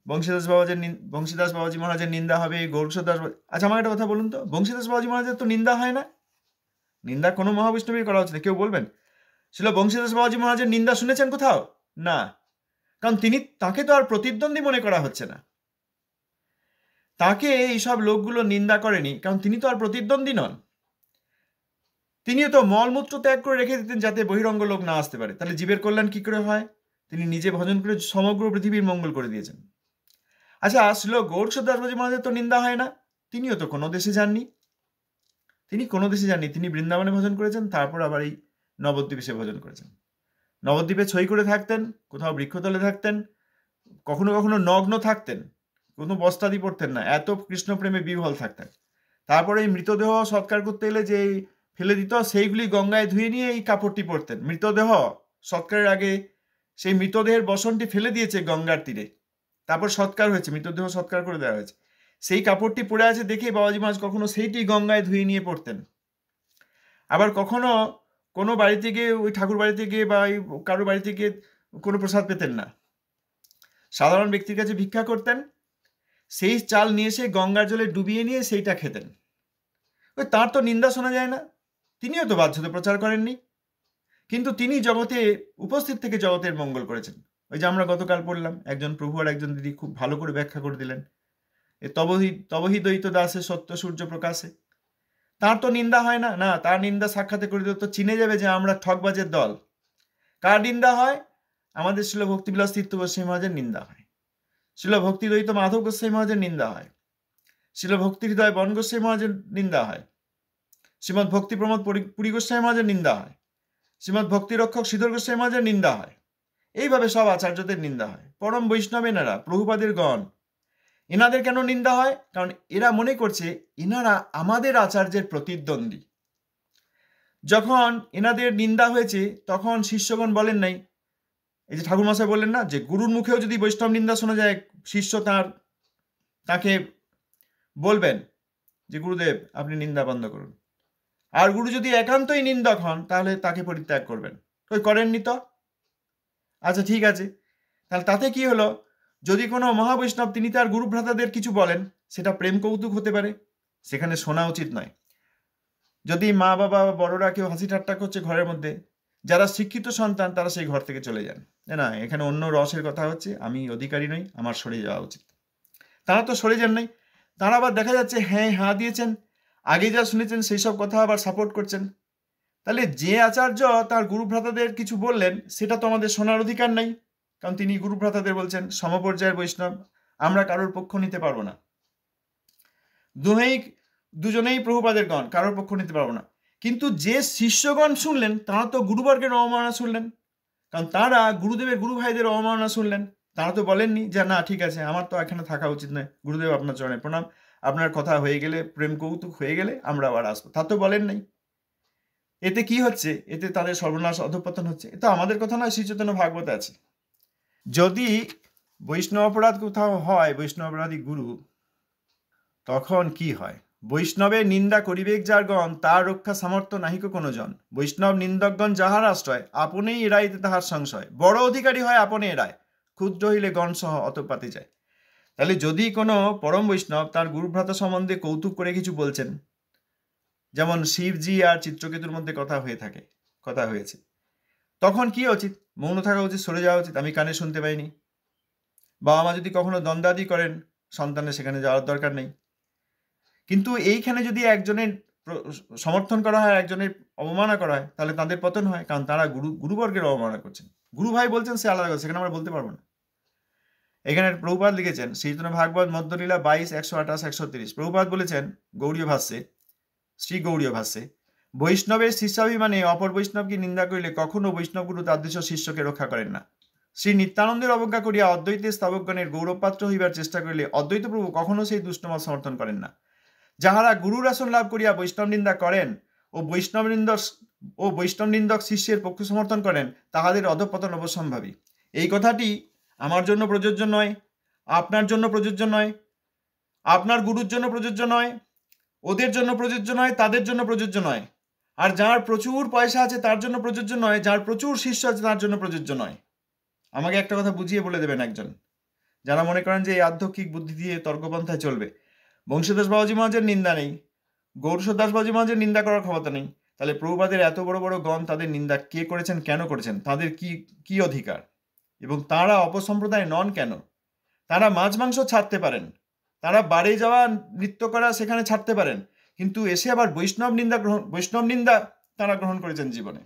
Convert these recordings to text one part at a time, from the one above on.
বংশীদাস বাবাজি মহারাজের নিন্দা হবে, গৌরদাস। আচ্ছা, আমার একটা কথা বলুন তো, বংশীদাস বাবাজি মহারাজের তো নিন্দা হয় না? নিন্দা কোনো মহাবৈষ্ণবই করা উচিত, কেউ বলবেন? ছিল বংশীদাস বাবাজি মহারাজের নিন্দা শুনেছেন কোথাও? না, কারণ তাকে তো আর প্রতিদ্বন্দ্বী মনে করা হচ্ছে না। তাকে এইসব লোকগুলো নিন্দা করেনি কারণ তিনি তো আর প্রতিদ্বন্দ্বী নন। তিনিও তো মলমূত্র ত্যাগ করে রেখে দিতেন যাতে বহিরঙ্গ লোক না আসতে পারে। তাহলে জীবের কল্যাণ কি করে হয়? তিনি নিজে ভজন করে সমগ্র পৃথিবীর মঙ্গল করে দিয়েছেন। আচ্ছা, আসলো গৌরদাস বাবাজি মহারাজের তো নিন্দা হয় না, তিনিও তো কোনো দেশে যাননি। তিনি বৃন্দাবনে ভজন করেছেন, তারপর আবার এই নবদ্বীপে এসে ভজন করেছেন। নবদ্বীপে ছই করে থাকতেন, কোথাও বৃক্ষতলে থাকতেন, কখনো কখনো নগ্ন থাকতেন, কোনো বস্ত্রাদি পরতেন না, এত কৃষ্ণপ্রেমে বিহ্বল থাকতেন। তারপরে এই মৃতদেহ সৎকার করতে এলে যে ফেলে দিত, সেইগুলি গঙ্গায় ধুয়ে নিয়ে এই কাপড়টি পরতেন। মৃতদেহ সৎকারের আগে সেই মৃতদেহের বসনটি ফেলে দিয়েছে গঙ্গার তীরে, তারপর সৎকার হয়েছে, মৃতদেহ সৎকার করে দেওয়া হয়েছে, সেই কাপড়টি পরে আছে দেখে বাবাজি মহারাজ কখনো সেইটি গঙ্গায় ধুয়ে নিয়ে পড়তেন। আবার কখনো কোনো বাড়িতে গিয়ে, ওই ঠাকুর বাড়িতে গিয়ে বা কারো বাড়িতে গিয়ে কোনো প্রসাদ পেতেন না, সাধারণ ব্যক্তির কাছে ভিক্ষা করতেন, সেই চাল নিয়ে এসে গঙ্গার জলে ডুবিয়ে নিয়ে সেইটা খেতেন। ওই তার তো নিন্দা শোনা যায় না, তিনিও তো বাধ্যতা প্রচার করেননি, কিন্তু তিনি জগতে উপস্থিত থেকে জগতের মঙ্গল করেছেন। ওই যে আমরা গতকাল পড়লাম, একজন প্রভু আর একজন দিদি খুব ভালো করে ব্যাখ্যা করে দিলেন, এ তবহি দ্বৈত দাসে সত্য সূর্য প্রকাশে। তার তো নিন্দা হয় না, না, তার নিন্দা সাক্ষাতে করে দিলে তো চিনে যাবে যে আমরা ঠকবাজের দল। কার নিন্দা হয়? আমাদের শিল ভক্তিবিলাস তীর্থ গোস্বামী মহারাজের নিন্দা হয়, শিল ভক্তি দ্বৈত মাধব গোস্বামী মহারাজের নিন্দা হয়, শিল ভক্তি হৃদয় বন গোস্বামী মহারাজের নিন্দা হয়, শ্রীমৎ ভক্তি প্রমোদ পুরী গোস্বামী মহারাজের নিন্দা হয়, শ্রীমৎ ভক্তি রক্ষক শ্রীধর গোস্বামী মহারাজের নিন্দা হয়। এইভাবে সব আচার্যদের নিন্দা হয়। পরম বৈষ্ণব এনারা, প্রভুপাদের গণ, এনাদের কেন নিন্দা হয়? কারণ এরা মনে করছে এনারা আমাদের আচার্যের প্রতিদ্বন্দ্বী। যখন এনাদের নিন্দা হয়েছে তখন শিষ্যগণ বলেন নাই, এই যে ঠাকুরমশাই বললেন না, যে গুরুর মুখেও যদি বৈষ্ণব নিন্দা শোনা যায়, শিষ্য তাকে বলবেন যে গুরুদেব আপনি নিন্দা বন্ধ করুন। আর গুরু যদি একান্তই নিন্দক হন তাহলে তাকে পরিত্যাগ করবেন। ওই করেননি তো। আচ্ছা, ঠিক আছে, তাহলে তাতে কি হলো? যদি কোনো মহাবৈষ্ণব তিনি তার গুরু ভ্রাতাদের কিছু বলেন, সেটা প্রেম কৌতুক হতে পারে, সেখানে শোনা উচিত নয়। যদি মা বাবা বা বড়রা কেউ হাসি ঠাট্টা করছে ঘরের মধ্যে, যারা শিক্ষিত সন্তান তারা সেই ঘর থেকে চলে যান, না এখানে অন্য রসের কথা হচ্ছে, আমি অধিকারী নই, আমার সরে যাওয়া উচিত। তারা তো সরে যান নাই, তারা আবার দেখা যাচ্ছে হ্যাঁ দিয়েছেন, আগে যা শুনেছেন সেই সব কথা আবার সাপোর্ট করছেন। তাহলে যে আচার্য তার গুরু ভ্রাতাদের কিছু বললেন সেটা তো আমাদের শোনার অধিকার নাই, কারণ তিনি গুরু ভ্রাতাদের বলছেন সমপর্যায়ের বৈষ্ণব, আমরা কারোর পক্ষ নিতে পারবো না। দুজনেই প্রভুপাদের গণ, কারোর পক্ষ নিতে পারবো না। কিন্তু যে শিষ্যগণ শুনলেন তারা তো গুরুবর্গের অবমাননা শুনলেন, কারণ তারা গুরুদেবের গুরু ভাইদের অবমাননা শুনলেন। তারা তো বলেননি যে না ঠিক আছে, আমার তো এখানে থাকা উচিত নয়, গুরুদেব আপনার চরণে প্রণাম, আপনার কথা হয়ে গেলে, প্রেম কৌতুক হয়ে গেলে আমরা আবার আসবো, তা তো বলেন নাই। এতে কি হচ্ছে? এতে তাদের সর্বনাশ, অধঃপতন হচ্ছে। এটা আমাদের কথা নয়, শ্রী চৈতন্য ভাগবতে আছে। যদি বৈষ্ণব অপরাধ কোথাও হয়, বৈষ্ণব অপরাধী গুরু, তখন কি হয়? বৈষ্ণবের নিন্দা করিবেক যার গণ, তার রক্ষা সামর্থ্য নাহিক কোনো জন। বৈষ্ণব নিন্দকগণ যাহার আশ্রয়, আপনেই এড়াইতে তাহার সংশয়। বড় অধিকারী হয় আপনে এড়ায়, ক্ষুদ্র হইলে গণ সহ অতপাতে যায়। তাহলে যদি কোনো পরম বৈষ্ণব তার গুরুভ্রাতা সম্বন্ধে কৌতুক করে কিছু বলছেন, যেমন শিবজি আর চিত্রকেতুর মধ্যে কথা হয়েছে, তখন কি উচিত? মৌন থাকা উচিত, সরে যাওয়া উচিত, আমি কানে শুনতে পাইনি। বাবা মা যদি কখনো দ্বন্দ্বাদি করেন, সন্তানের সেখানে যাওয়ার দরকার নেই। কিন্তু এইখানে যদি একজনের সমর্থন করা হয়, একজনের অবমাননা করা হয়, তাহলে তাদের পতন হয়, কারণ তারা গুরুবর্গের অবমাননা করছেন। গুরু ভাই বলছেন সে আলাদা কথা, সেখানে আমরা বলতে পারবো না। এখানে প্রভুপাদ লিখেছেন শ্রী চৈতন্য ভাগবত মধ্যলীলা 22, 128, 130। প্রভুপাদ বলেছেন গৌড়ীয় ভাষ্যে, শ্রী গৌড়ীয় ভাষ্যে, বৈষ্ণবের শিষ্যাভিমানে অপর বৈষ্ণবকে নিন্দা করিলে কখনো বৈষ্ণবগুরু তাদৃশ শিষ্যকে রক্ষা করেন না। শ্রী নিত্যানন্দের অবজ্ঞা করিয়া অদ্বৈতের স্থাবকগণের গৌরবপাত্র হইবার চেষ্টা করিলে অদ্বৈত প্রভু কখনো সেই দুষ্টমত সমর্থন করেন না। যাহারা গুরুর আসন লাভ করিয়া বৈষ্ণব নিন্দা করেন ও বৈষ্ণব নিন্দক শিষ্যের পক্ষ সমর্থন করেন, তাহাদের অধঃপতন অবশ্যম্ভাবী। এই কথাটি আমার জন্য প্রযোজ্য নয়, আপনার জন্য প্রযোজ্য নয়, আপনার গুরুর জন্য প্রযোজ্য নয়, ওদের জন্য প্রযোজ্য নয়, তাদের জন্য প্রযোজ্য নয়। আর যার প্রচুর পয়সা আছে তার জন্য প্রযোজ্য নয়, যার প্রচুর শিষ্য আছে তার জন্য প্রযোজ্য নয়। আমাকে একটা কথা বুঝিয়ে বলে দেবেন একজন, যারা মনে করেন যে এই আধ্যাত্মিক বুদ্ধি দিয়ে তর্কপন্থায় চলবে। বংশীদাস বাবাজি মহারাজের নিন্দা নেই, গৌরসর দাস বাবাজি মহারাজের নিন্দা করার ক্ষমতা নেই, তাহলে প্রভুপাদের এত বড় বড় গণ তাদের নিন্দা কে করেছেন, কেন করেছেন, তাদের কি কি অধিকার, এবং তারা অপসম্প্রদায় নন কেন? তারা মাছ মাংস ছাড়তে পারেন, তারা বাড়ি যাওয়া নৃত্য করা সেখানে ছাড়তে পারেন, কিন্তু এসে আবার বৈষ্ণব নিন্দা তারা গ্রহণ করেছেন জীবনে।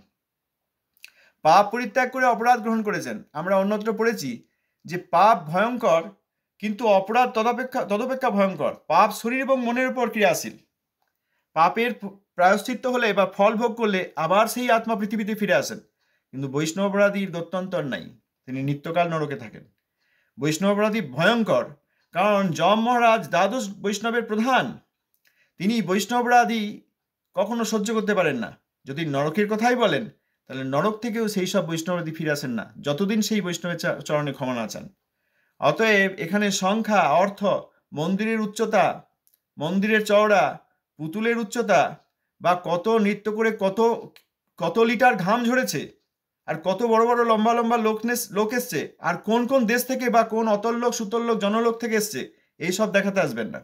পাপ পরিত্যাগ করে অপরাধ গ্রহণ করেছেন। আমরা অন্যত্র পড়েছি যে পাপ ভয়ঙ্কর, কিন্তু অপরাধ তদপেক্ষা ভয়ঙ্কর। পাপ শরীর এবং মনের উপর ক্রিয়াশীল। পাপের প্রায়শ্চিত্ত হলে বা ফল ভোগ করলে আবার সেই আত্মা পৃথিবীতে ফিরে আসেন, কিন্তু বৈষ্ণব অপরাধীর দত্তন্তর নাই, তিনি নিত্যকাল নরকে থাকেন। বৈষ্ণব অপরাধী ভয়ঙ্কর, কারণ যম মহারাজ দ্বাদশ বৈষ্ণবের প্রধান, তিনি বৈষ্ণব অপরাধী কখনো সহ্য করতে পারেন না। যদি নরকের কথাই বলেন, তাহলে নরক থেকেও সেই সব বৈষ্ণবাদী ফিরে আসেন না, যতদিন সেই বৈষ্ণবের চরণে ক্ষমা না চান। অতএব এখানে সংখ্যা, অর্থ, মন্দিরের উচ্চতা, মন্দিরের চওড়া, পুতুলের উচ্চতা, বা কত নৃত্য করে কত লিটার ঘাম ঝরেছে, আর কত বড় বড় লম্বা লম্বা লোক এসছে, আর কোন কোন দেশ থেকে বা কোন অতল লোক সুতল লোক জনলোক থেকে এসছে, এইসব দেখাতে আসবেন না।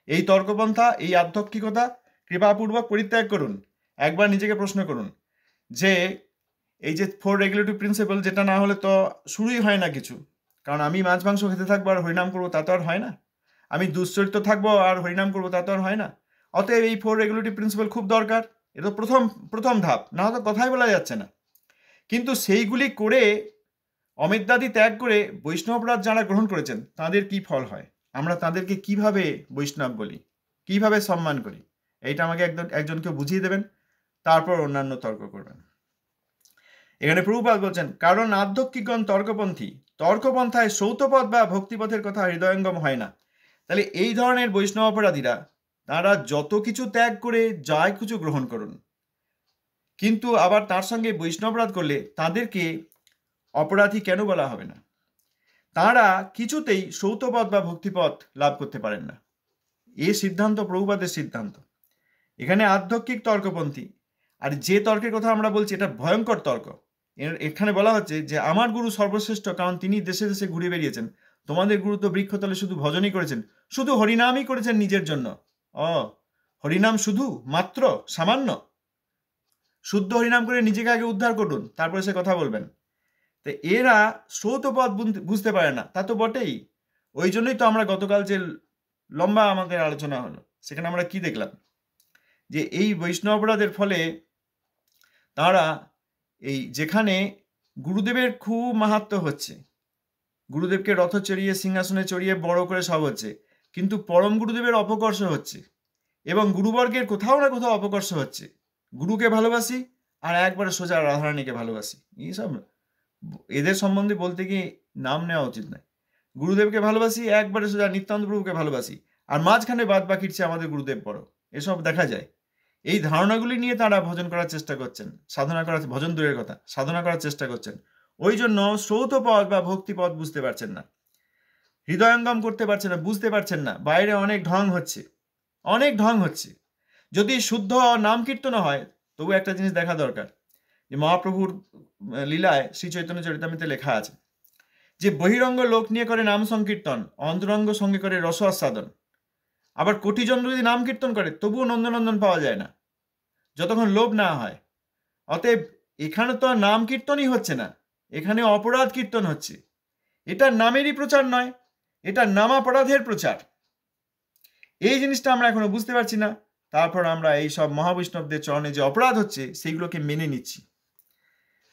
এই তর্কপন্থা, এই আধ্যাত্মিকতা কৃপাপূর্বক পরিত্যাগ করুন। একবার নিজেকে প্রশ্ন করুন যে এই যে 4 রেগুলেটরি প্রিন্সিপাল, যেটা না হলে তো শুরুই হয় না কিছু। কারণ আমি মাছ মাংস খেতে থাকবো আর হরিনাম করবো, তা তো আর হয় না। আমি দুশ্চরিত্র থাকবো আর হরিনাম করবো, তা তো আর হয় না। অতএব এই 4 রেগুলেটরি প্রিন্সিপাল খুব দরকার। এটা প্রথম ধাপ, না হয়তো কথাই বলা যাচ্ছে না। কিন্তু সেইগুলি করে অমেদ্যাদি ত্যাগ করে বৈষ্ণব অপরাধ যারা গ্রহণ করেছেন, তাদের কি ফল হয়, আমরা তাদেরকে কিভাবে বৈষ্ণব বলি, কিভাবে সম্মান করি, এইটা আমাকে একজনকে বুঝিয়ে দেবেন, তারপর অন্যান্য তর্ক করবেন। এখানে প্রভুপাদ বলছেন, কারণ আধ্যাত্মিকগণ তর্কপন্থায় সৌতপথ বা ভক্তিপথের কথা হৃদয়ঙ্গম হয় না। তাহলে এই ধরনের বৈষ্ণব অপরাধীরা, তারা যত কিছু ত্যাগ করে যাই কিছু গ্রহণ করুন, কিন্তু আবার তার সঙ্গে বৈষ্ণব অপরাধ করলে তাদেরকে অপরাধী কেন বলা হবে না? তারা কিছুতেই সৌতপথ বা ভক্তিপথ লাভ করতে পারেন না। এই সিদ্ধান্ত প্রভুপাদের সিদ্ধান্ত। এখানে আধ্যাত্মিক তর্কপন্থী, আর যে তর্কের কথা আমরা বলছি এটা ভয়ঙ্কর তর্ক। এখানে বলা হচ্ছে যে আমার গুরু সর্বশ্রেষ্ঠ, কারণ তিনি দেশে দেশে ঘুরে বেরিয়েছেন। তোমাদের গুরু তো বৃক্ষতলে শুধু ভজনই করেছেন, শুধু হরিনামই করেছেন নিজের জন্য। হরিনাম শুধু, মাত্র, সামান্য। শুদ্ধ হরিনাম করে নিজেকে আগে উদ্ধার করুন, তারপরে সে কথা বলবেন। তো এরা শ্রৌতপথ বুঝতে পারে না, তা তো বটেই। ওই জন্যই তো আমরা গতকাল যে লম্বা আমাদের আলোচনা হলো, সেখানে আমরা কি দেখলাম, যে এই বৈষ্ণব অপরাধের ফলে তারা এই যেখানে গুরুদেবের খুব মাহাত্ম্য হচ্ছে, গুরুদেবকে রথ চড়িয়ে সিংহাসনে চড়িয়ে বড় করে সব হচ্ছে, কিন্তু পরম গুরুদেবের অপকর্ষ হচ্ছে, এবং গুরুবর্গের কোথাও না কোথাও অপকর্ষ হচ্ছে। গুরুকে ভালোবাসি আর একবারে সোজা রাধারানীকে ভালোবাসি, এইসব এদের সম্বন্ধে বলতে গিয়ে নাম নেওয়া উচিত নয়। গুরুদেবকে ভালোবাসি, একবারে সোজা নিত্যানন্দ প্রভুকে ভালোবাসি, আর মাঝখানে বাদ বাকির চেয়ে আমাদের গুরুদেব বড়, এসব দেখা যায়। এই ধারণাগুলি নিয়ে তারা ভজন করার চেষ্টা করছেন, ভজন দূরের কথা, সাধনা করার চেষ্টা করছেন। ওই জন্য শ্রৌতপথ বা ভক্তিপথ বুঝতে পারছেন না, হৃদয়ঙ্গম করতে পারছেন না, বুঝতে পারছেন না। বাইরে অনেক ঢং হচ্ছে। যদি শুদ্ধ নাম কীর্তন হয়, তবু একটা জিনিস দেখা দরকার, যে মহাপ্রভুর লীলায় শ্রী চৈতন্য চরিতামৃতে লেখা আছে যে বহিরঙ্গ লোক নিয়ে করে নাম সংকীর্তন, অন্তরঙ্গ সঙ্গে করে রস আস্বাদন। আবার কোটিজন যদি নাম কীর্তন করে, তবুও নন্দনন্দন পাওয়া যায় না, যতক্ষণ লোভ না হয়। অতএব এখানে তো নাম কীর্তনই হচ্ছে না, এখানে অপরাধ কীর্তন হচ্ছে। এটা নামেরই প্রচার নয়, এটা নামাপরাধের প্রচার। এই জিনিসটা আমরা এখনো বুঝতে পারছি না। তারপর আমরা এই সব মহাবৈষ্ণবদের চরণে যে অপরাধ হচ্ছে, সেইগুলোকে মেনে নিচ্ছি।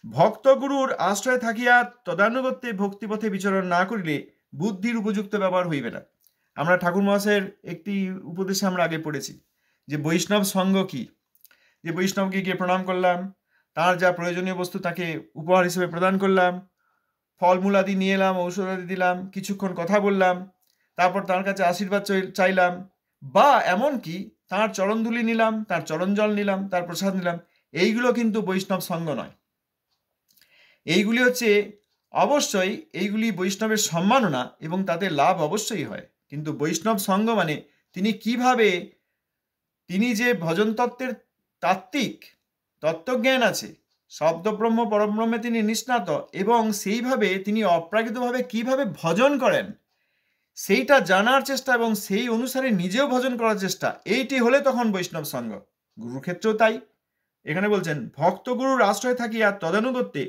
ভক্ত গুরুর আশ্রয় থাকিয়া তদানুগত্যে ভক্তিপথে বিচরণ না করিলে বুদ্ধির উপযুক্ত ব্যবহার হইবে না। আমরা ঠাকুর মহাশয়ের একটি উপদেশে আমরা আগে পড়েছি যে বৈষ্ণব সঙ্গ কি, যে বৈষ্ণবকে গিয়ে প্রণাম করলাম, তার যা প্রয়োজনীয় বস্তু তাকে উপহার হিসেবে প্রদান করলাম, ফলমূলাদি নিয়ে এলাম, ঔষধাদি দিলাম, কিছুক্ষণ কথা বললাম, তারপর তার কাছে আশীর্বাদ চাইলাম, বা এমনকি তার চরণধুলি নিলাম, তার চরণ জল নিলাম, তার প্রসাদ নিলাম। এইগুলো কিন্তু বৈষ্ণব সঙ্গ নয়। এইগুলি হচ্ছে অবশ্যই, এইগুলি বৈষ্ণবের সম্মাননা এবং তাতে লাভ অবশ্যই হয়, কিন্তু বৈষ্ণব সঙ্গ মানে তিনি যে ভজন তত্ত্বের তাত্ত্বিক তত্ত্বজ্ঞান আছে, শব্দব্রহ্ম পরব্রহ্মে তিনি নিষ্ণাত, এবং সেইভাবে তিনি অপ্রাকৃতভাবে কিভাবে ভজন করেন সেইটা জানার চেষ্টা এবং সেই অনুসারে নিজেও ভজন করার চেষ্টা, এইটি হলে তখন বৈষ্ণব সঙ্গ। গুরুর ক্ষেত্রেও তাই। এখানে বলছেন, ভক্ত গুরুর আশ্রয় থাকিয়া তদানুগত্যে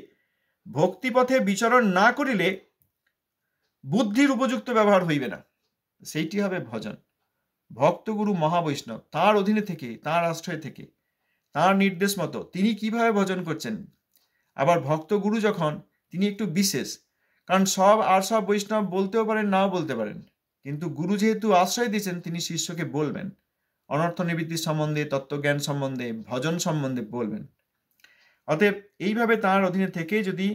ভক্তিপথে বিচরণ না করিলে বুদ্ধির উপযুক্ত ব্যবহার হইবে না। সেইটি হবে ভজন। ভক্তগুরু মহাবৈষ্ণব, তার অধীনে থেকে, তার আশ্রয় থেকে, তার নির্দেশ মতো তিনি কিভাবে ভজন করছেন। আবার ভক্তগুরু যখন, তিনি একটু বিশেষ, কারণ সব বৈষ্ণব বলতেও পারেন, নাও বলতে পারেন, কিন্তু গুরু যেহেতু আশ্রয় দিয়েছেন, তিনি শিষ্যকে বলবেন, অনর্থ নিবৃত্তি সম্বন্ধে, তত্ত্বজ্ঞান সম্বন্ধে, ভজন সম্বন্ধে বলবেন। অতএব এইভাবে তার অধীনে থেকে যদি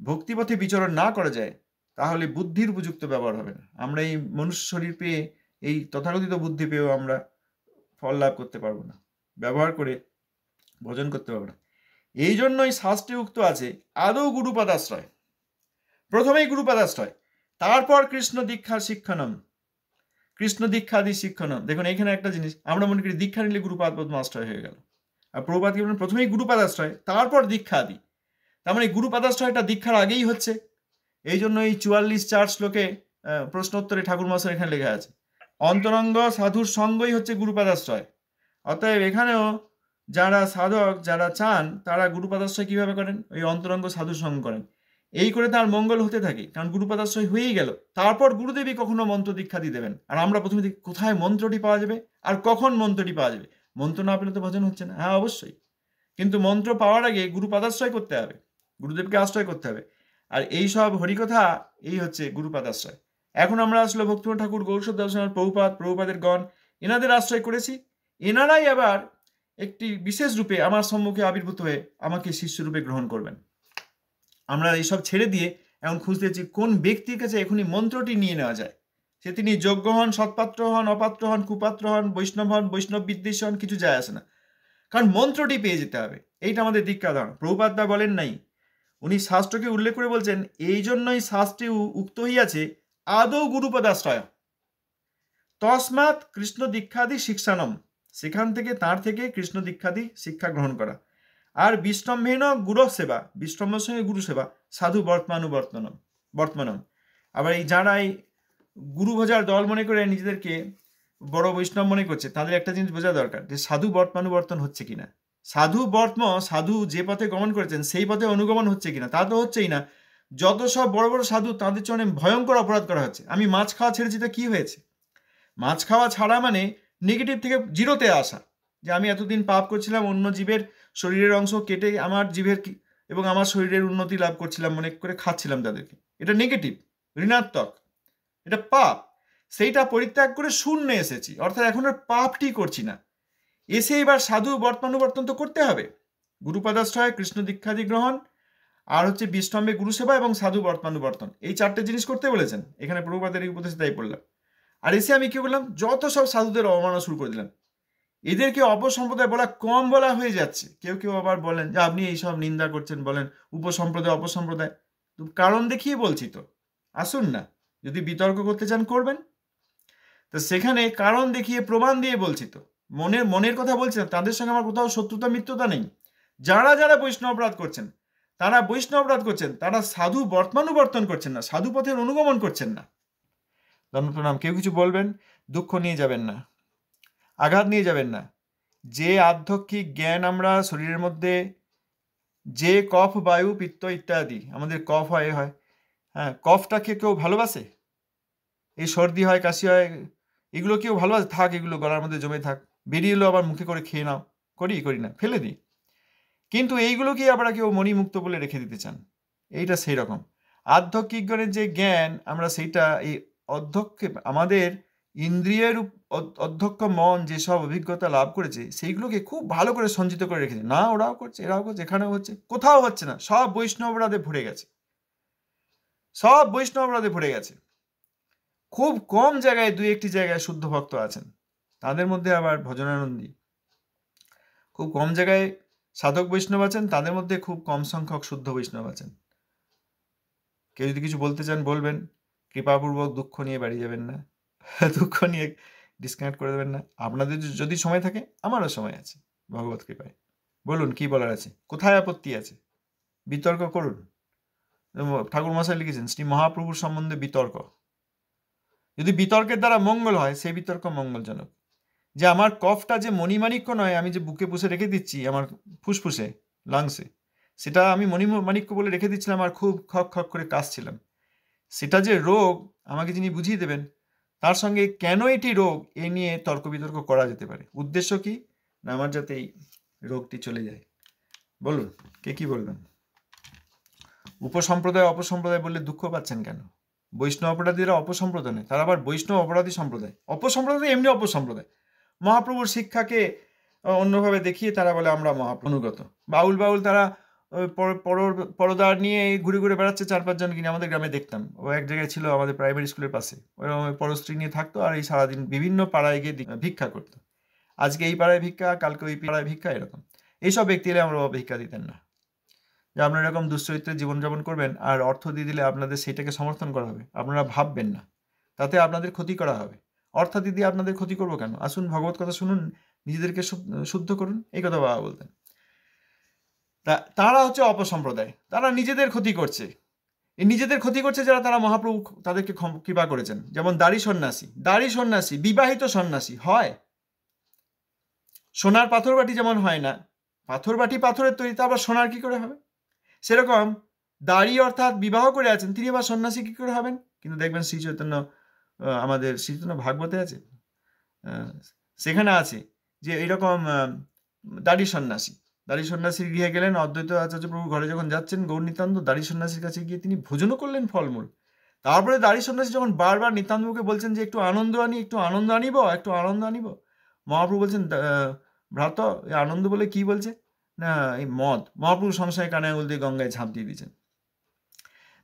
ভক্তিপথে বিচরণ না করা যায়, তাহলে বুদ্ধির উপযুক্ত ব্যবহার হবে না। আমরা এই মনুষ্য শরীর পেয়ে, এই তথাকথিত বুদ্ধি পেয়েও আমরা ফল লাভ করতে পারবো না, ব্যবহার করে ভজন করতে পারবো না। এই জন্যই শাস্ত্রে উক্ত আছে আদৌ গুরুপাদাশ্রয়, প্রথমেই গুরুপাদাশ্রয়, তারপর কৃষ্ণ দীক্ষার শিক্ষণম, কৃষ্ণ দীক্ষাদি শিক্ষণম। দেখুন এখানে একটা জিনিস, আমরা মনে করি দীক্ষা নিলে গুরুপাদ পদ্মাশ্রয় হয়ে গেল, আর প্রভুপাদ কি বলেন, প্রথমেই গুরুপাদাশ্রয়, তারপর দীক্ষাদি। তার মানে গুরুপাদাশ্রয়টা দীক্ষার আগেই হচ্ছে। এই জন্য এই 44 শ্লোকে প্রশ্নোত্তরে ঠাকুর মশাই এখানে লেখা আছে, অন্তরঙ্গ সাধুর সঙ্গই হচ্ছে গুরুপাদাশ্রয়। অতএব এখানেও যারা সাধক, যারা চান, তারা গুরুপাদাশ্রয় কিভাবে করেন, ওই অন্তরঙ্গ সাধুর সঙ্গ করেন। এই করে তার মঙ্গল হতে থাকে, কারণ গুরুপাদাশ্রয় হয়েই গেল। তারপর গুরুদেবী কখনো মন্ত্র দীক্ষা দিয়ে দেবেন, আর আমরা প্রথমে দেখি কোথায় মন্ত্রটি পাওয়া যাবে আর কখন মন্ত্রটি পাওয়া যাবে। মন্ত্র না পেলে তো ভজন হচ্ছে না। হ্যাঁ অবশ্যই, কিন্তু মন্ত্র পাওয়ার আগে গুরুপাদাশ্রয় করতে হবে, গুরুদেবকে আশ্রয় করতে হবে। আর এই সব হরিকথা, এই হচ্ছে গুরুপাদাশ্রয়। এখন আমরা আসলে ভক্তিনাথ ঠাকুর, গৌরসদ দর্শন, প্রভুপাদের গণ, এনাদের আশ্রয় করেছি। এনারাই আবার একটি বিশেষ রূপে আমার সম্মুখে আবির্ভূত হয়ে আমাকে শিষ্যরূপে গ্রহণ করবেন। আমরা এইসব ছেড়ে দিয়ে এখন খুঁজতেছি কোন ব্যক্তির কাছে এখনই মন্ত্রটি নিয়ে নেওয়া যায়। সে তিনি যোগ্য হন, সৎপাত্র হন, অপাত্র হন, কুপাত্র হন, বৈষ্ণব বিদ্বেষ হন, কিছু যায় আসে না, কারণ মন্ত্রটি পেয়ে যেতে হবে। এইটা আমাদের দীক্ষা দান। প্রভুপাদা বলেন নাই, উনি শাস্ত্রকে উল্লেখ করে বলছেন, এই জন্যই শাস্ত্রে উক্ত হইয়াছে আদৌ গুরুপদাশ্রয়, তস্মাৎ কৃষ্ণ দীক্ষাদি শিক্ষানম, সেখান থেকে, তার থেকে কৃষ্ণ দীক্ষাদি শিক্ষা গ্রহণ করা। আর বিষ্টম্ভেন গুরু সেবা, বিষ্টম্ভের সঙ্গে গুরু সেবা, সাধু বর্তমানম। আবার এই যারা এই গুরু ভোজার দল মনে করে নিজেদেরকে বড় বৈষ্ণব মনে করছে, তাদের একটা জিনিস বোঝা দরকার, যে সাধু বর্তমানুবর্তন হচ্ছে কিনা। সাধু যে পথে গমন করেছেন সেই পথে অনুগমন হচ্ছে কিনা, তা তো হচ্ছেই না। যত সব বড় বড় সাধু, তাদের চরণে ভয়ঙ্কর অপরাধ করা হচ্ছে। আমি মাছ খাওয়া ছেড়েছি, তা কি হয়েছে? মাছ খাওয়া ছাড়া মানে নেগেটিভ থেকে জিরোতে আসা, যে আমি এতদিন পাপ করছিলাম, অন্য জীবের শরীরের অংশ কেটে আমার জীবের এবং আমার শরীরের উন্নতি লাভ করছিলাম মনে করে খাচ্ছিলাম তাদেরকে, এটা নেগেটিভ, ঋণাত্মক, এটা পাপ। সেইটা পরিত্যাগ করে শূন্যে এসেছি, অর্থাৎ এখন আর পাপটি করছি না। এসে এবার সাধু বর্তমানুবর্তন তো করতে হবে। গুরুপাদাশ্রয়, কৃষ্ণ দীক্ষাদি গ্রহণ, আর হচ্ছে বিষ্টম্বে গুরু সেবা এবং সাধু বর্তমানুবর্তন, এই 4টে জিনিস করতে বলেছেন। এখানে প্রভুপাদের এই উপদেশে তাই পড়লাম। আর এসে আমি কি করলাম, যত সব সাধুদের অবমাননা শুরু করে দিলাম। এদেরকে অপসম্প্রদায় বলা কম বলা হয়ে যাচ্ছে। কেউ আবার বলেন যে আপনি এইসব নিন্দা করছেন, বলেন উপসম্প্রদায় অপসম্প্রদায়। কারণ দেখিয়ে বলছি তো, আসুন না, যদি বিতর্ক করতে চান করবেন, তো সেখানে কারণ দেখিয়ে প্রমাণ দিয়ে বলছি তো, মনের কথা বলছি না। তাদের সঙ্গে আমার কোথাও শত্রুতা মিত্রতা নেই। যারা বৈষ্ণব অপরাধ করছেন, তারা সাধু বর্তমানুবর্তন করছেন না, সাধু পথের অনুগমন করছেন না। ধন্য প্রণাম। কেউ কিছু বলবেন, দুঃখ নিয়ে যাবেন না, আঘাত নিয়ে যাবেন না। যে আধ্যাত্মিক জ্ঞান আমরা শরীরের মধ্যে, যে কফ, বায়ু, পিত্ত ইত্যাদি আমাদের কফ হয়, হ্যাঁ, কফটাকে কেউ ভালোবাসে? এই সর্দি হয়, কাশি হয়, এগুলো কেউ ভালোবাসে? থাক, এগুলো গলার মধ্যে জমে থাক, বেরিয়ে এলো আবার মুখে করে খেয়ে নাও, করি না, ফেলে দিই। কিন্তু এইগুলোকে আবার কেউ মণিমুক্ত বলে রেখে দিতে চান। এইটা সেই রকম আধ্যাত্মিক জ্ঞানের যে জ্ঞান, আমরা সেইটা এই অধ্যক্ষে, আমাদের ইন্দ্রিয়ের অধ্যক্ষ মন যেসব অভিজ্ঞতা লাভ করেছে, সেইগুলোকে খুব ভালো করে সঞ্চিত করে রেখেছে। না ওরাও করছে, এরাও করছে, এখানেও হচ্ছে, কোথাও হচ্ছে না, সব বৈষ্ণবরাধে ভরে গেছে। খুব কম জায়গায়, 2-1টি জায়গায় শুদ্ধ ভক্ত আছেন, তাদের মধ্যে আবার ভজনানন্দী। খুব কম জায়গায় সাধক বৈষ্ণব আছেন, তাদের মধ্যে খুব কম সংখ্যক শুদ্ধ বৈষ্ণব আছেন। কেউ যদি কিছু বলতে চান বলবেন, কৃপাপূর্বক দুঃখ নিয়ে বাড়ি যাবেন না, দুঃখ নিয়ে ডিসকানেক্ট করে দেবেন না। আপনাদের যদি সময় থাকে, আমারও সময় আছে, ভগবত কৃপায়। বলুন কি বলার আছে, কোথায় আপত্তি আছে, বিতর্ক করুন। ঠাকুর মশাই লিখেছেন শ্রী মহাপ্রভুর সম্বন্ধে বিতর্ক, যদি বিতর্কের দ্বারা মঙ্গল হয় সেই বিতর্ক মঙ্গলজনক। যে আমার কফটা যে মণিমাণিক্য নয়, আমি যে বুকে পুষে রেখে দিচ্ছি আমার ফুসফুসে লাংসে, সেটা আমি মণিমাণিক্য বলে রেখে দিচ্ছিলাম আর খুব খক খক করে কাশছিলাম, সেটা যে রোগ আমাকে যিনি বুঝিয়ে দেবেন তার সঙ্গে কেন এটি রোগ এ নিয়ে তর্ক বিতর্ক করা যেতে পারে। উদ্দেশ্য কি না আমার যাতে এই রোগটি চলে যায়। বলুন কে কি বলবেন। উপসম্প্রদায় অপসম্প্রদায় বললে দুঃখ পাচ্ছেন কেন? বৈষ্ণব অপরাধীরা অপসম্প্রদায় নয়, তারা আবার বৈষ্ণব অপরাধী সম্প্রদায়। অপসম্প্রদায় এমনি অপসম্প্রদায়, মহাপ্রভুর শিক্ষাকে অন্যভাবে দেখিয়ে তারা বলে আমরা মহাপ্রভুগত। বাউল বাউল তারা পরদার নিয়ে ঘুরে ঘুরে বেড়াচ্ছে 4-5 জন কিনে। আমাদের গ্রামে দেখতাম, ও এক জায়গায় ছিল আমাদের প্রাইমারি স্কুলের পাশে, ওরকম পরস্ত্রী নিয়ে থাকতো আর এই সারাদিন বিভিন্ন পাড়ায় গিয়ে ভিক্ষা করতো। আজকে এই পাড়ায় ভিক্ষা, কালকে ওই পাড়ায় ভিক্ষা, এরকম। এইসব ব্যক্তি এলে আমরা ভিক্ষা দিতেন না, যে আপনারা এরকম দুশ্চরিত্রের জীবনযাপন করবেন আর অর্থ দিয়ে দিলে আপনাদের সেটাকে সমর্থন করা হবে, আপনারা ভাববেন না, তাতে আপনাদের ক্ষতি করা হবে। অর্থাৎ দিয়ে আপনাদের ক্ষতি করবো কেন, আসুন ভগবত কথা শুনুন, নিজেদেরকে শুদ্ধ করুন, এই কথা বাবা বলতেন। তারা হচ্ছে অপসম্প্রদায়, তারা নিজেদের ক্ষতি করছে। এই নিজেদের ক্ষতি করছে যারা, তারা মহাপ্রভু তাদেরকে কৃপা করেছেন। যেমন দাড়ি সন্ন্যাসী বিবাহিত সন্ন্যাসী হয়। সোনার পাথর বাটি যেমন হয় না, পাথর বাটি পাথরের তৈরি, তা আবার সোনার কি করে হবে? সেরকম দাড়ি অর্থাৎ বিবাহ করে আছেন তিনি আবার সন্ন্যাসী কি করে হবেন? কিন্তু দেখবেন শ্রী চৈতন্য, আমাদের শ্রী চৈতন্য ভাগবতে আছে, সেখানে আছে যে এইরকম দাড়ি সন্ন্যাসীর গৃহে গেলেন অদ্বৈত আচার্য প্রভু ঘরে যখন যাচ্ছেন, গৌর নিতান্ত দাড়ি সন্ন্যাসীর কাছে গিয়ে তিনি ভোজনও করলেন ফলমূল। তারপরে দাড়ি সন্ন্যাসী যখন বারবার নিতান্তকে বলছেন যে একটু আনন্দ আনিব, মহাপ্রভু বলছেন ভ্রাত এই আনন্দ বলে কি বলছে না এই মদ। মহাপ্রভু সংশয়ে কানে আঙুল দিয়ে গঙ্গায় ঝাঁপ দিয়ে দিয়েছেন।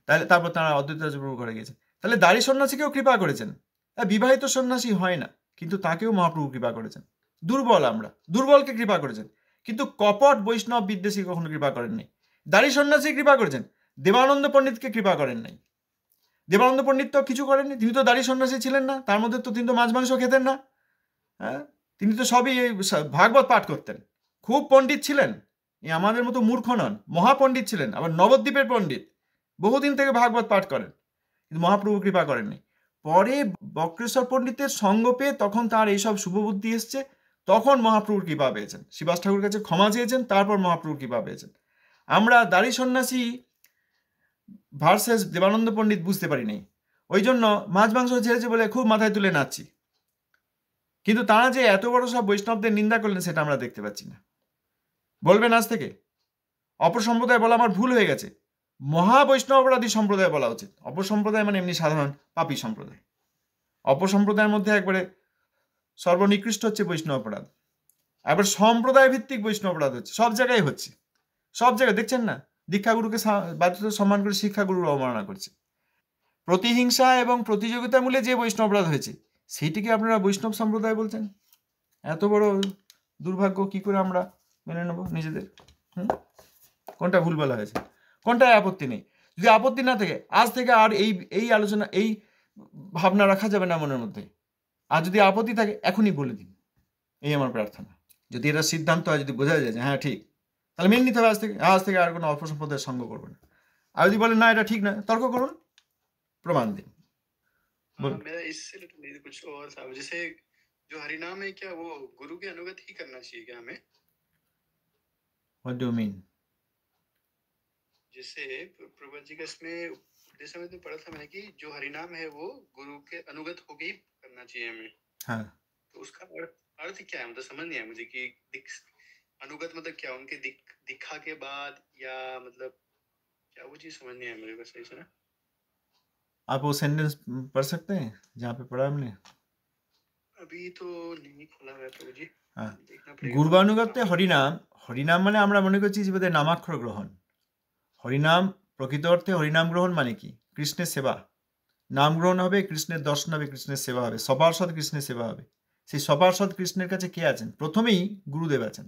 তাহলে তারপর তারা অদ্বৈত আচার্য প্রভু ঘরে গেছেন। তাহলে দাড়ি সন্ন্যাসীকেও কৃপা করেছেন, বিবাহিত সন্ন্যাসী হয় না কিন্তু তাকেও মহাপ্রভু কৃপা করেছেন। দুর্বলকে কৃপা করেছেন, কিন্তু কপট বৈষ্ণব বিদ্বেষী কখনো কৃপা করেন নাই। দাড়ি সন্ন্যাসী কৃপা করেছেন, দেবানন্দ পণ্ডিতকে কৃপা করেন নাই। দেবানন্দ পণ্ডিত তো কিছু করেননি, তিনি তো দাড়ি সন্ন্যাসী ছিলেন না, তার মধ্যে তো তিনি তো মাছ মাংস খেতেন না। হ্যাঁ, তিনি তো সবই ভাগবত পাঠ করতেন, খুব পণ্ডিত ছিলেন, আমাদের মতো মূর্খ নন, মহাপণ্ডিত ছিলেন, আবার নবদ্বীপের পণ্ডিত, বহুদিন থেকে ভাগবত পাঠ করেন, কিন্তু মহাপ্রভু কৃপা করেননি। পরে বক্রেশ্বর পণ্ডিতের সঙ্গ পেয়ে তখন তার এইসব শুভবুদ্ধি এসছে, তখন মহাপ্রভুর কৃপা পেয়েছেন, শিবাস ঠাকুর কাছে ক্ষমা চেয়েছেন, তারপর মহাপ্রভুর কৃপা পেয়েছেন। আমরা দাড়ি সন্ন্যাসী ভার্সেস দেবানন্দ পণ্ডিত বুঝতে পারি নাই, ওই জন্য মাছ মাংস ছেড়েছে বলে খুব মাথায় তুলে নাচছি, কিন্তু তারা যে এত বড় সব বৈষ্ণবদের নিন্দা করলেন সেটা আমরা দেখতে পাচ্ছি না। বলবেন আজ থেকে অপসম্প্রদায় বলা আমার ভুল হয়ে গেছে, মহাবৈষ্ণব অপরাধী সম্প্রদায় বলা উচিত। অপসম্প্রদায় মানে এমনি সাধারণ পাপী সম্প্রদায়। অপসম্প্রদায়ের মধ্যে একবারে সর্বনিকৃষ্ট হচ্ছে বৈষ্ণব অপরাধ, একবার সম্প্রদায় ভিত্তিক বৈষ্ণব অপরাধ হচ্ছে, সব জায়গায় হচ্ছে, সব জায়গায় দেখছেন না, দীক্ষাগুরুকে বাধ্যতা সম্মান করে শিক্ষাগুরুর অবমাননা করছে। প্রতিহিংসা এবং প্রতিযোগিতামূলে যে বৈষ্ণব অপরাধ হয়েছে সেইটিকে আপনারা বৈষ্ণব সম্প্রদায় বলছেন। এত বড় দুর্ভাগ্য কি করে আমরা মেনে নেব নিজেদের? কোনটা ভুল বলা হয়েছে, কোনটায় আপত্তি নেই? যদি আপত্তি না থাকে আজ থেকে আর এই আলোচনা, এই ভাবনা রাখা যাবে না মনের মধ্যে। আর যদি আপত্তি থাকে এখনই বলে দিন, এই আমার প্রার্থনা। যদি এটা সিদ্ধান্ত হয়, যদি বোঝা যায় যে হ্যাঁ ঠিক, তাহলে মেনে নিতে হবে আজ থেকে আর কোনো অপসম্প্রদায়ের সঙ্গ করবে না। আর যদি বলেন না এটা ঠিক না, তর্ক করুন, প্রমাণ দিন। मेरा इससे रिलेटेड कुछ और था, जैसे जो हरिनाम है क्या वो गुरु के अनुगत ही करना चाहिए क्या हमें? What do you mean? जैसे प्रभु जी का इसमें जैसे मैंने पढ़ा था मैंने कि जो हरिनाम है वो गुरु के अनुगत होके ही करना चाहिए हमें। हाँ, तो उसका अर्थ क्या है, मतलब समझ नहीं आया मुझे कि अनुगत मतलब क्या, उनके दिखा के बाद या मतलब क्या, वो चीज समझ नहीं आया मेरे को सही से ना। आप वो सेंटेंस पढ़ सकते हैं जहाँ पे पढ़ा हमने? अभी तो नहीं खोला है प्रभु जी। हाँ, देखना पड़ेगा। গুরবানুগত্যে হরিনাম মানে আমরা মনে করছি যে বোধহয় নামাক্ষর গ্রহণ। হরিনাম প্রকৃত অর্থে হরিনাম গ্রহণ মানে কি? কৃষ্ণের সেবা। নাম গ্রহণ হবে, কৃষ্ণের দর্শন হবে, কৃষ্ণের সেবা হবে, সপার্ষদ কৃষ্ণের সেবা হবে। সেই সপার্ষদ কৃষ্ণের কাছে কে আছেন? প্রথমেই গুরুদেব আছেন।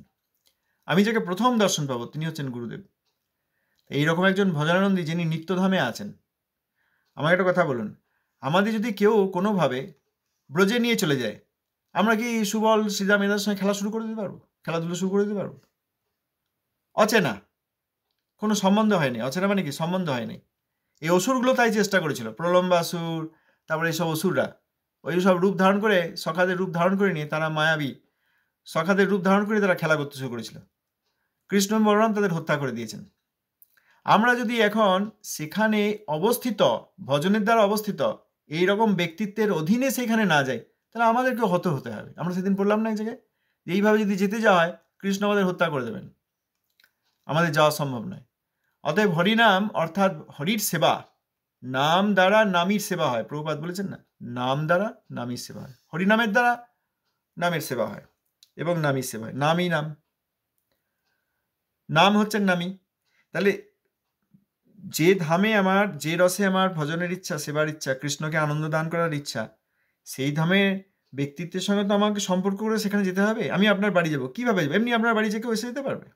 আমি যাকে প্রথম দর্শন পাবো তিনি হচ্ছেন গুরুদেব। এইরকম একজন ভজনানন্দী যিনি নিত্যধামে আছেন। আমাকে একটা কথা বলুন, আমাদের যদি কেউ কোনোভাবে ব্রজে নিয়ে চলে যায়, আমরা কি সুবল শ্রীরাম এদের সঙ্গে খেলাধুলো শুরু করে দিতে পারবো? অচেনা, কোনো সম্বন্ধ হয়নি। অচেনা মানে কি? সম্বন্ধ হয়নি। এই অসুরগুলো তাই চেষ্টা করেছিল, প্রলম্বাসুর, তারপরে এইসব অসুররা ওই সব রূপ ধারণ করে, সখাদের রূপ ধারণ করে নিয়ে তারা মায়াবী সখাদের রূপ ধারণ করে তারা খেলা করতে শুরু করেছিল। কৃষ্ণ বলরাম তাদের হত্যা করে দিয়েছেন। আমরা যদি এখন সেখানে অবস্থিত, ভজনের দ্বারা অবস্থিত এই রকম ব্যক্তিত্বের অধীনে সেখানে না যাই, তাহলে আমাদেরকে হতে হবে। আমরা সেদিন বললাম না এই জায়গায়, এইভাবে যদি যেতে যাওয়া হয় কৃষ্ণ আমাদের হত্যা করে দেবেন, আমাদের যাওয়া সম্ভব নয়। অতএব হরিনাম অর্থাৎ হরির সেবা, নাম দ্বারা নামীর সেবা হয়। প্রভুপাদ বলেছেন না, নাম দ্বারা নামীর সেবা হয়, হরিনামের দ্বারা নামের সেবা হয় এবং নামীর সেবা হয়। নামই নাম, নাম হচ্ছেন নামী। তাহলে যে ধামে আমার, যে রসে আমার ভজনের ইচ্ছা, সেবার ইচ্ছা, কৃষ্ণকে আনন্দ দান করার ইচ্ছা, সেই ধামে ব্যক্তিত্বের সঙ্গে তো আমাকে সম্পর্ক করে সেখানে যেতে হবে। আমি আপনার বাড়ি যাব, কিভাবে যাবো? এমনি আপনার বাড়ি যে কেউ এসে যেতে পারবে?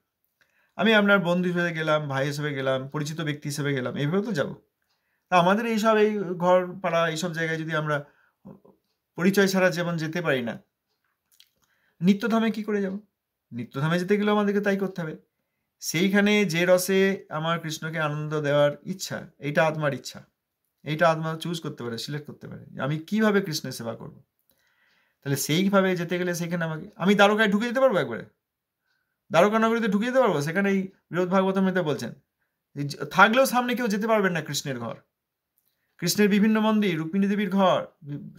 আমি আপনার বন্ধু হিসেবে গেলাম, ভাই হিসেবে গেলাম, পরিচিত ব্যক্তি হিসেবে গেলাম, এইভাবে তো যাবো। তা আমাদের এইসব এই ঘর পাড়া এইসব জায়গায় যদি আমরা পরিচয় ছাড়া যেমন যেতে পারি না, নিত্যধামে কি করে যাব? নিত্যধামে যেতে গেলেও আমাদেরকে তাই করতে হবে। সেইখানে যে রসে আমার কৃষ্ণকে আনন্দ দেওয়ার ইচ্ছা, এইটা আত্মার ইচ্ছা, এইটা আত্মা চুজ করতে পারে, সিলেক্ট করতে পারে আমি কিভাবে কৃষ্ণের সেবা করব। তাহলে সেইভাবে যেতে গেলে সেখানে আমি দ্বারকায় ঢুকে যেতে পারবো, একবারে দ্বারকা নগরীতে ঢুকে যেতে পারবো? সেখানে এই বিরোধ ভাগবতমৃতে বলছেন থাকলেও সামনে কেউ যেতে পারবেন না কৃষ্ণের ঘর, কৃষ্ণের বিভিন্ন মন্দির, রুক্মিণী দেবীর ঘর,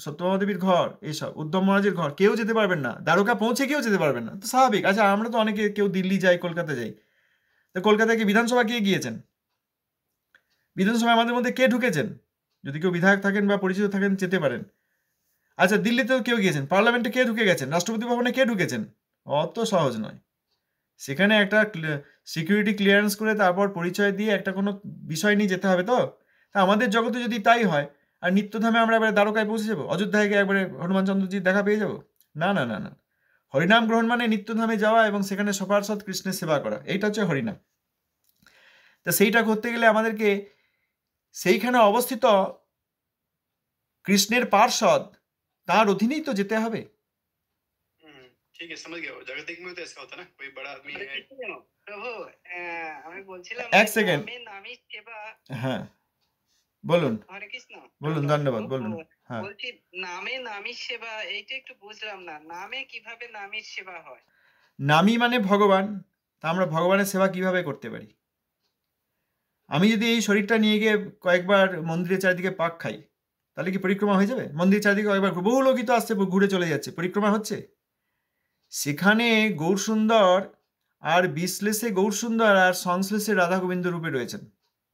সত্যভামা দেবীর ঘর, এইসব উদ্ধব মহারাজের ঘর, কেউ যেতে পারবেন না। দ্বারকা পৌঁছে কেউ যেতে পারবেন না, তো স্বাভাবিক। আচ্ছা, আমরা তো অনেকে কেউ দিল্লি যাই, কলকাতা যাই, তো কলকাতায় কি বিধানসভা কে গিয়েছেন? বিধানসভায় আমাদের মধ্যে কে ঢুকেছেন? যদি কেউ বিধায়ক থাকেন বা পরিচিত থাকেন যেতে পারেন। আচ্ছা, দিল্লিতেও কেউ গিয়েছেন, পার্লামেন্টে কে ঢুকে গেছেন, রাষ্ট্রপতি ভবনে কে ঢুকেছেন? অত সহজ নয়। সেখানে একটা সিকিউরিটি ক্লিয়ারেন্স করে তারপর পরিচয় দিয়ে একটা কোনো বিষয় নিয়ে যেতে হবে। তো তা আমাদের জগতে যদি তাই হয়, আর নিত্যধামে আমরা একবারে দ্বারকায় পৌঁছে যাবো, অযোধ্যায় গিয়ে একবারে হনুমান চন্দ্রজির দেখা পেয়ে যাবো? না না না না, হরিনাম গ্রহণ মানে নিত্যধামে যাওয়া এবং সেখানে সপার্ষদ কৃষ্ণের সেবা করা, এইটা হচ্ছে হরিনাম। তা সেইটা করতে গেলে আমাদেরকে সেইখানে অবস্থিত কৃষ্ণের পার্ষদ, তার অধীনেই তো যেতে হবে। ठीक है, समझ गया। जगतिक में तो ऐसा होता ना, कोई बड़ा आदमी है। প্রভু, আমি বলছিলাম এক সেকেন্ড, নামী সেবা। হ্যাঁ বলুন। হরে কৃষ্ণ। বলুন, ধন্যবাদ, বলুন। হ্যাঁ, বলছি নামে নামীর সেবা, এইটা একটু বুঝলাম না, নামে কিভাবে নামীর সেবা হয়? নামী মানে ভগবান, তা আমরা ভগবানের সেবা কিভাবে করতে পারি? আমি যদি এই শরীরটা নিয়ে গিয়ে কয়েকবার মন্দিরের চারিদিকে পাক খাই, তাহলে কি পরিক্রমা হয়ে যাবে? মন্দিরের চারিদিকে কয়েকবার বহু লোকই তো আসছে, ঘুরে চলে যাচ্ছে, পরিক্রমা হচ্ছে? সেখানে গৌরসুন্দর আর বিশ্লেষে গৌরসুন্দর আর সংশ্লেষে রাধা গোবিন্দ রূপে রয়েছেন।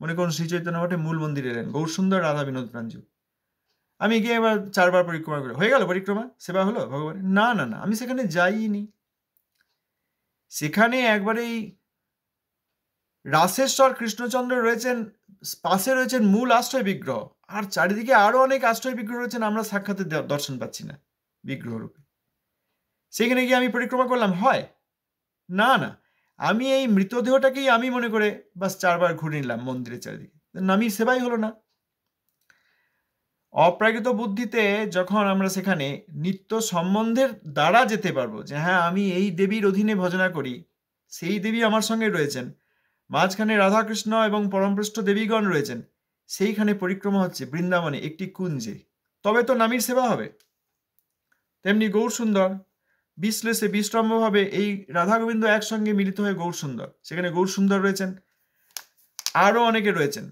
মনে করুন শ্রী চৈতন্য মঠে মূল মন্দিরে এলেন গৌরসুন্দর, রাধা বিনোদ প্রাঞ্জু। আমি গিয়ে এবার 4 বার পরিক্রমা করে হয়ে গেল, পরিক্রমা সেবা হলো ভগবানের? না না না, আমি সেখানে যাইনি। সেখানে একবারেই রাসেশ্বর কৃষ্ণচন্দ্র রয়েছেন, পাশে রয়েছেন মূল আশ্রয় বিগ্রহ, আর চারিদিকে আরো অনেক আশ্রয় বিগ্রহ রয়েছেন, আমরা সাক্ষাতে দর্শন পাচ্ছি না বিগ্রহ রূপে। সেখানে গিয়ে আমি পরিক্রমা করলাম, হয়? না না, আমি এই মৃতদেহটাকেই আমি মনে করে বাস 4 বার ঘুরে নিলাম মন্দিরের চারিদিকে, নামীর সেবাই হলো না। অপ্রাকৃত বুদ্ধিতে যখন আমরা সেখানে নিত্য সম্বন্ধের দ্বারা যেতে পারবো, যে হ্যাঁ আমি এই দেবীর অধীনে ভজনা করি, সেই দেবী আমার সঙ্গে রয়েছেন, মাঝখানে রাধাকৃষ্ণ এবং পরমপৃষ্ঠ দেবীগণ রয়েছেন, সেইখানে পরিক্রমা হচ্ছে বৃন্দাবনে একটি কুঞ্জে, তবে তো নামীর সেবা হবে। তেমনি গৌরসুন্দর বিশ্লেষে বিষ্টম্ভভাবে এই রাধা গোবিন্দ একসঙ্গে মিলিত হয়ে গৌরসুন্দর, সেখানে গৌরসুন্দর রয়েছেন, আরও অনেকে রয়েছেন,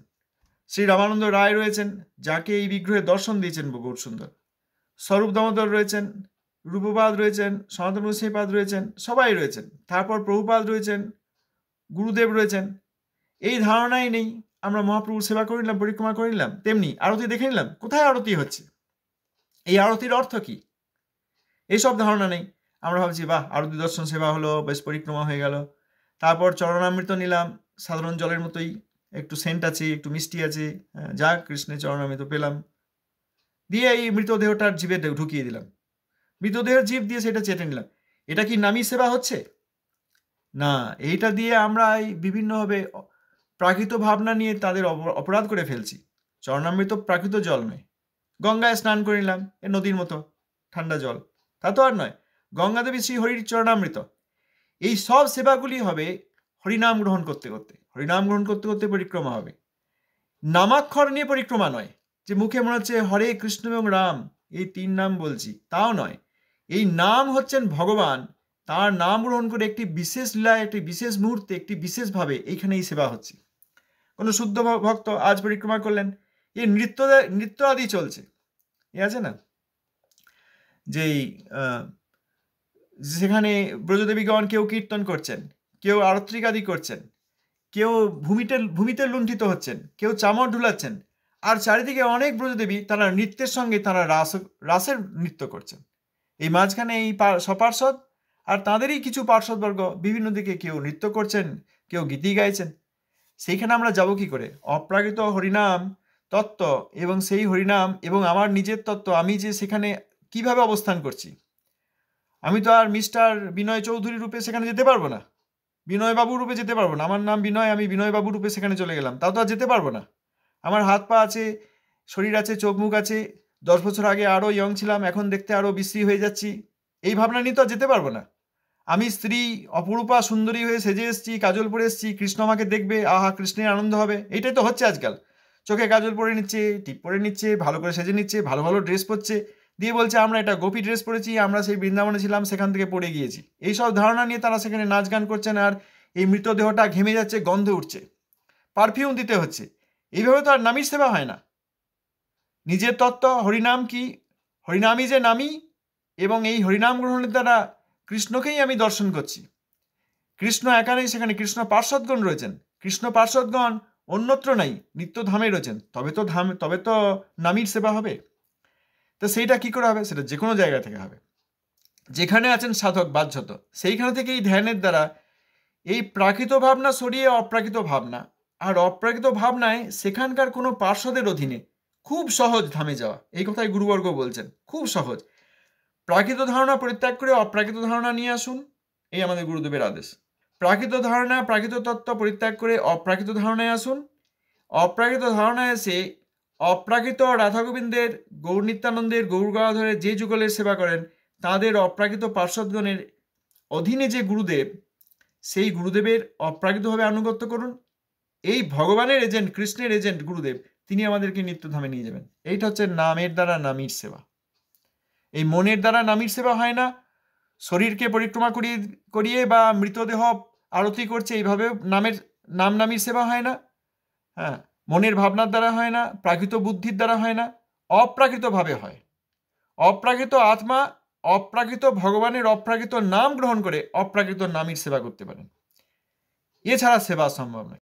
শ্রী রামানন্দ রায় রয়েছেন, যাকে এই বিগ্রহে দর্শন দিয়েছেন গৌরসুন্দর, স্বরূপ দামোদর রয়েছেন, রূপপাদ রয়েছেন, সনাতন গোস্বামীপাদ রয়েছেন, সবাই রয়েছেন, তারপর প্রভুপাদ রয়েছেন, গুরুদেব রয়েছেন। এই ধারণাই নেই, আমরা মহাপ্রভুর সেবা করে নিলাম, পরিক্রমা করে নিলাম, তেমনি আরতি দেখে নিলাম, কোথায় আরতি হচ্ছে, এই আরতির অর্থ কি, এইসব ধারণা নেই। আমরা ভাবছি বাহ, আরতি দর্শন সেবা হলো, বেশ পরিক্রমা হয়ে গেল, তারপর চরণামৃত নিলাম, সাধারণ জলের মতোই, একটু সেন্ট আছে, একটু মিষ্টি আছে, যা কৃষ্ণের চরণামৃত পেলাম, দিয়ে এই মৃতদেহটার জীবে ঢুকিয়ে দিলাম, মৃতদেহের জীব দিয়ে সেটা চেটে নিলাম। এটা কি নামী সেবা হচ্ছে? না, এইটা দিয়ে আমরা এই বিভিন্নভাবে প্রাকৃত ভাবনা নিয়ে তাদের অপরাধ করে ফেলছি। চরণামৃত প্রাকৃত জল নয়, গঙ্গায় স্নান করে নিলাম, এ নদীর মতো ঠান্ডা জল, তা তো আর নয়, গঙ্গাদেবী শ্রী হরির চরণামৃত। এই সব সেবাগুলি হবে হরিনাম গ্রহণ করতে করতে, হরিনাম গ্রহণ করতে করতে পরিক্রমা হবে। নামাক্ষর নিয়ে পরিক্রমা নয়, যে মুখে মনে হচ্ছে হরে কৃষ্ণ এবং রাম এই 3 নাম বলছি, তাও নয়। এই নাম হচ্ছেন ভগবান, তার নাম গ্রহণ করে একটি বিশেষ লীলায়, একটি বিশেষ মুহূর্তে, একটি বিশেষভাবে এইখানে এই সেবা হচ্ছে। কোনো শুদ্ধ ভক্ত আজ পরিক্রমা করলেন, এই নৃত্য আদি চলছে, এ আছে না যেই সেখানে ব্রজদেবীগণ কেউ কীর্তন করছেন, কেউ আরত্রিক আদি করছেন, কেউ ভূমিতে লুণ্ঠিত হচ্ছেন, কেউ চামর ঢুলাচ্ছেন, আর চারিদিকে অনেক ব্রজদেবী তারা নৃত্যের সঙ্গে তারা রাসের নৃত্য করছেন। এই মাঝখানে এই সপার্ষদ আর তাঁদেরই কিছু পার্শ্বদবর্গ বিভিন্ন দিকে কেউ নৃত্য করছেন, কেউ গীতি গাইছেন। সেইখানে আমরা যাব কি করে? অপ্রাকৃত হরিনাম তত্ত্ব এবং সেই হরিনাম এবং আমার নিজের তত্ত্ব আমি যে সেখানে কিভাবে অবস্থান করছি, আমি তো আর মিস্টার বিনয় চৌধুরী রূপে সেখানে যেতে পারবো না, বিনয়বাবু রূপে যেতে পারবো না। আমার নাম বিনয়, আমি বিনয়বাবু রূপে সেখানে চলে গেলাম, তাও তো আর যেতে পারবো না। আমার হাত পা আছে, শরীর আছে, চোখ মুখ আছে, 10 বছর আগে আরও ইয়ং ছিলাম, এখন দেখতে আরও বিশ্রী হয়ে যাচ্ছি, এই ভাবনা নিয়ে তো আর যেতে পারবো না। আমি স্ত্রী অপরূপা সুন্দরী হয়ে সেজে এসেছি, কাজল পরে এসেছি, কৃষ্ণ আমাকে দেখবে, আহা কৃষ্ণের আনন্দ হবে, এইটাই তো হচ্ছে আজকাল। চোখে কাজল পরে নিচ্ছে, টিপ পরে নিচ্ছে, ভালো করে সেজে নিচ্ছে, ভালো ভালো ড্রেস পরছে, দিয়ে বলছে আমরা এটা গোপী ড্রেস পরেছি, আমরা সেই বৃন্দাবনে ছিলাম, সেখান থেকে পড়ে গিয়েছি। এইসব ধারণা নিয়ে তারা সেখানে নাচ গান করছেন, আর এই মৃতদেহটা ঘেমে যাচ্ছে, গন্ধে উঠছে, পারফিউম দিতে হচ্ছে। এইভাবে তো আর নামীর সেবা হয় না। নিজের তত্ত্ব হরিনাম কি, হরিনামই যে নামী, এবং এই হরিনাম গ্রহণের দ্বারা কৃষ্ণকেই আমি দর্শন করছি। কৃষ্ণ একা নেই সেখানে, কৃষ্ণ পার্শ্বদগণ রয়েছেন। কৃষ্ণ পার্শ্বদগণ অন্যত্র নাই, নিত্যধামে রয়েছেন। তবে তো নামীর সেবা হবে। তো সেইটা কি করে হবে? সেটা যে কোনো জায়গা থেকে হবে, যেখানে আছেন সাধক বাধ্যত, সেইখানে থেকে এই ধ্যানের দ্বারা এই প্রাকৃত ভাবনা সরিয়ে অপ্রাকৃত ভাবনা, আর অপ্রাকৃত ভাবনায় সেখানকার কোনো পার্শ্বদের অধীনে খুব সহজ ধামে যাওয়া। এই কথাই গুরুবর্গ বলছেন, খুব সহজ। প্রাকৃত ধারণা পরিত্যাগ করে অপ্রাকৃত ধারণা নিয়ে আসুন, এই আমাদের গুরুদেবের আদেশ। প্রাকৃত ধারণা, প্রাকৃত তত্ত্ব পরিত্যাগ করে অপ্রাকৃত ধারণায় আসুন। অপ্রাকৃত ধারণায় এসে অপ্রাকৃত রাধা গোবিন্দের, গৌর নিত্যানন্দের, গৌর গদাধরের যে যুগলের সেবা করেন, তাদের অপ্রাকৃত পার্শ্বদগণের অধীনে যে গুরুদেব, সেই গুরুদেবের অপ্রাকৃতভাবে আনুগত্য করুন। এই ভগবানের এজেন্ট, কৃষ্ণের এজেন্ট গুরুদেব, তিনি আমাদেরকে নিত্যধামে নিয়ে যাবেন। এইটা হচ্ছে নামের দ্বারা নামীর সেবা। এই মনের দ্বারা নামীর সেবা হয় না। শরীরকে পরিক্রমা করিয়ে বা মৃতদেহ আরতি করছে, এইভাবে নামীর সেবা হয় না। হ্যাঁ, মনের ভাবনার দ্বারা হয় না, প্রাকৃত বুদ্ধির দ্বারা হয় না, অপ্রাকৃতভাবে হয়। অপ্রাকৃত আত্মা অপ্রাকৃত ভগবানের অপ্রাকৃত নাম গ্রহণ করে অপ্রাকৃত নামীর সেবা করতে পারেন, এছাড়া সেবা সম্ভব নয়।